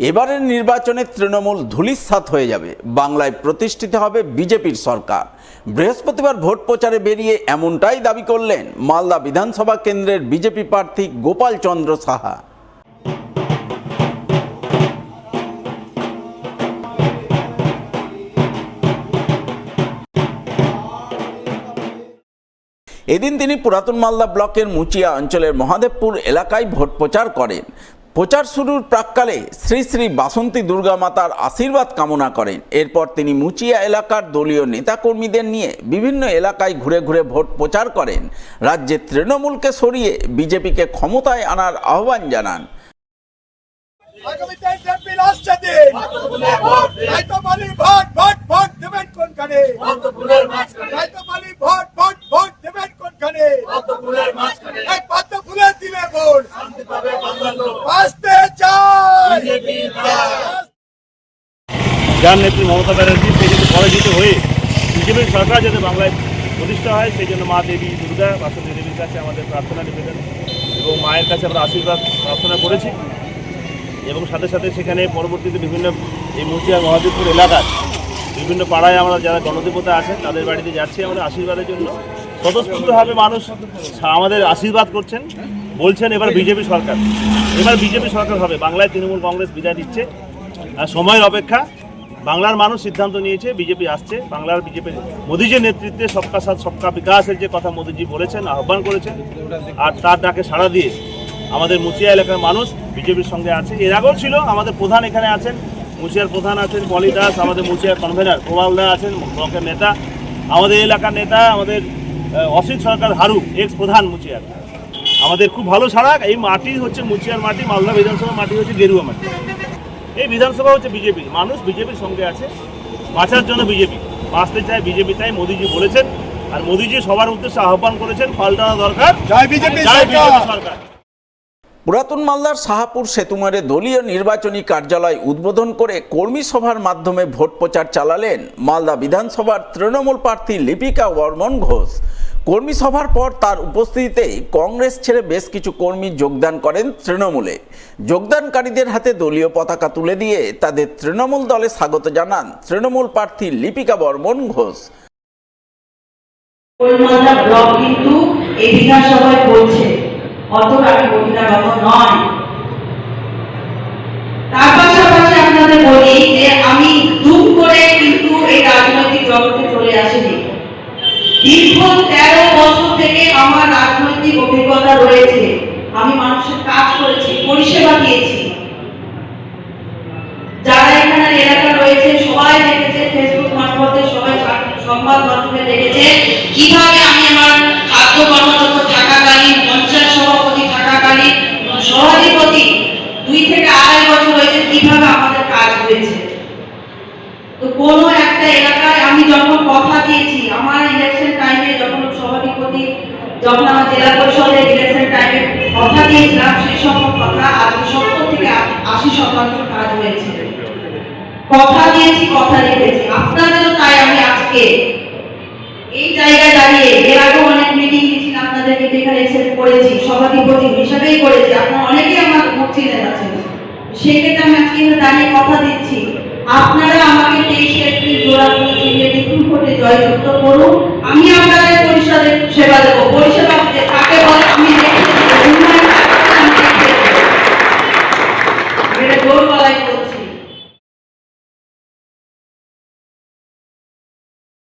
এবারের নির্বাচনে তৃণমূল ধূলিসাৎ হয়ে যাবে, বাংলায় প্রতিষ্ঠিত হবে বিজেপির সরকার। বৃহস্পতিবার ভোট প্রচারে বেরিয়ে এমনটাই দাবি করলেন মালদা বিধানসভা কেন্দ্রের বিজেপি প্রার্থী গোপাল চন্দ্র সাহা। এদিন তিনি পুরাতন মালদা ব্লকের মুচিয়া অঞ্চলের মহাদেবপুর এলাকায় ভোট প্রচার করেন। প্রচার শুরুর প্রাক্কালে শ্রী শ্রী বাসন্তী দুর্গা মাতার আশীর্বাদ কামনা করেন। এরপর তিনি মুচিয়া এলাকার দলীয় নেতাকর্মীদের নিয়ে বিভিন্ন এলাকায় ঘুরে ঘুরে ভোট প্রচার করেন। রাজ্যে তৃণমূলকে সরিয়ে বিজেপিকে ক্ষমতায় আনার আহ্বান জানান। যার নেত্রী মমতা ব্যানার্জি সেই জন্য পরাজিত হয়ে বিজেপির সরকার যাতে বাংলায় প্রতিষ্ঠা হয় সেই জন্য মা দেবী দুর্গা বাসন্তী দেবীর কাছে আমাদের প্রার্থনা নিবেদন এবং মায়ের কাছে আমরা আশীর্বাদ প্রার্থনা করেছি এবং সাথে সাথে সেখানে পরবর্তীতে বিভিন্ন এই মুচিয়া মহাদেবপুর এলাকার বিভিন্ন পাড়ায় আমরা যারা গণদেবতা আছেন তাদের বাড়িতে যাচ্ছি আমরা আশীর্বাদের জন্য। স্বতঃস্ফূর্তভাবে মানুষ আমাদের আশীর্বাদ করছেন, বলছেন এবার বিজেপি সরকার হবে। বাংলায় তৃণমূল কংগ্রেস বিদায় দিচ্ছে, আর সময়ের অপেক্ষা। বাংলার মানুষ সিদ্ধান্ত নিয়েছে বিজেপি আসছে। বাংলার বিজেপির মোদিজির নেতৃত্বে সবকা সাথ সবকা বিকাশের যে কথা মোদিজি বলেছেন, আহ্বান করেছেন, আর তার ডাকে সাড়া দিয়ে আমাদের মুচিয়া এলাকার মানুষ বিজেপির সঙ্গে আছে। এর আগেও ছিল, আমাদের প্রধান এখানে আছেন, মুচিয়ার প্রধান আছেন পলি দাস, আমাদের মুচিয়ার কনভেনার প্রবাল দা আছেন, ব্লকের নেতা, আমাদের এলাকার নেতা আমাদের অসিত সরকার হারু, এক্স প্রধান মুচিয়ার। আমাদের খুব ভালো সাড়া। এই মাটি হচ্ছে মুচিয়ার মাটি, মালদা বিধানসভা মাটি হচ্ছে গেরুয়া মাটি। এই বিধানসভা হচ্ছে বিজেপি, মানুষ বিজেপির সঙ্গে আছে, বাঁচার জন্য বিজেপি, বাঁচতে চায় বিজেপি, তাই মোদিজি বলেছেন। আর মোদিজি সবার উদ্দেশ্যে আহ্বান করেছেন, পাল্টানো দরকার, জয় বিজেপি সরকার। পুরাতন মালদার শাহপুর সেতুমারে দলীয় নির্বাচনী কার্যালয় উদ্বোধন করে কর্মী সভার মাধ্যমে ভোট প্রচার চালালেন মালদা বিধানসভার তৃণমূল প্রার্থী লিপিকা বর্মন ঘোষ। কর্মী সভার পর তার উপস্থিতিতে কংগ্রেস ছেড়ে বেশ কিছু কর্মী যোগদান করেন তৃণমূলে। যোগদানকারীদের হাতে দলীয় পতাকা তুলে দিয়ে তাদের তৃণমূল দলে স্বাগত জানান তৃণমূল প্রার্থী লিপিকা বর্মন ঘোষ। কিন্তু এই বিধানসভায় বলছে অতটাই বহিরাগত নয়। তার পাশাপাশি আপনাদের বলি যে আমি দুম করে কিন্তু এই রাজনৈতিক জগতে চলে আসিনি। দীর্ঘ 13 বছর থেকে আমার রাজনৈতিক অভিজ্ঞতা রয়েছে। আমি মানুষের কাজ করেছি, পরিষেবা দিয়েছি। যারা এখানে এলাকা রয়েছে সবাই দেখেছে, ফেসবুক মারফতে সবাই সংবাদ মাধ্যমে দেখেছে কিভাবে আমি আমার খাদ্য কর্মরত থাকাকালীন, পঞ্চায়েত সভাপতি থাকাকালীন, সভাধিপতি 2 থেকে 2.5 বছর হয়েছে, কিভাবে আমাদের কাজ হয়েছে। তো কোনো একটা এলাকায় আমি যখন কথা দিয়েছি, আমার ইলেকশন টাইমে যখন সভাধিপতি, যখন আমার জেলা পরিষদের ইলেকশন টাইমে কথা দিয়েছিলাম, সেই সময় কথা আজকে 70 থেকে 80% কাজ হয়েছে। কথা দিয়েছি, কথা রেখেছি। আপনাদেরও তাই আমি আজকে এই জায়গায় দাঁড়িয়ে, এর আগে অনেক মিটিং দিয়েছি, আপনাদেরকে এখানে এসে করেছি, সভাধিপতি হিসাবেই করেছি, আপনারা অনেকেই আমার মুক্তিদের আছেন। সেক্ষেত্রে আমি আজকে দাঁড়িয়ে কথা দিচ্ছি, আপনারা আমাকে 23 এপ্রিল জোড়াফুল চিহ্নে বিপুল ভোটে জয়যুক্ত করুন। আমি আপনাদের পরিষদের সেবা দেবো। পরিষেবা কাকে বলে আমি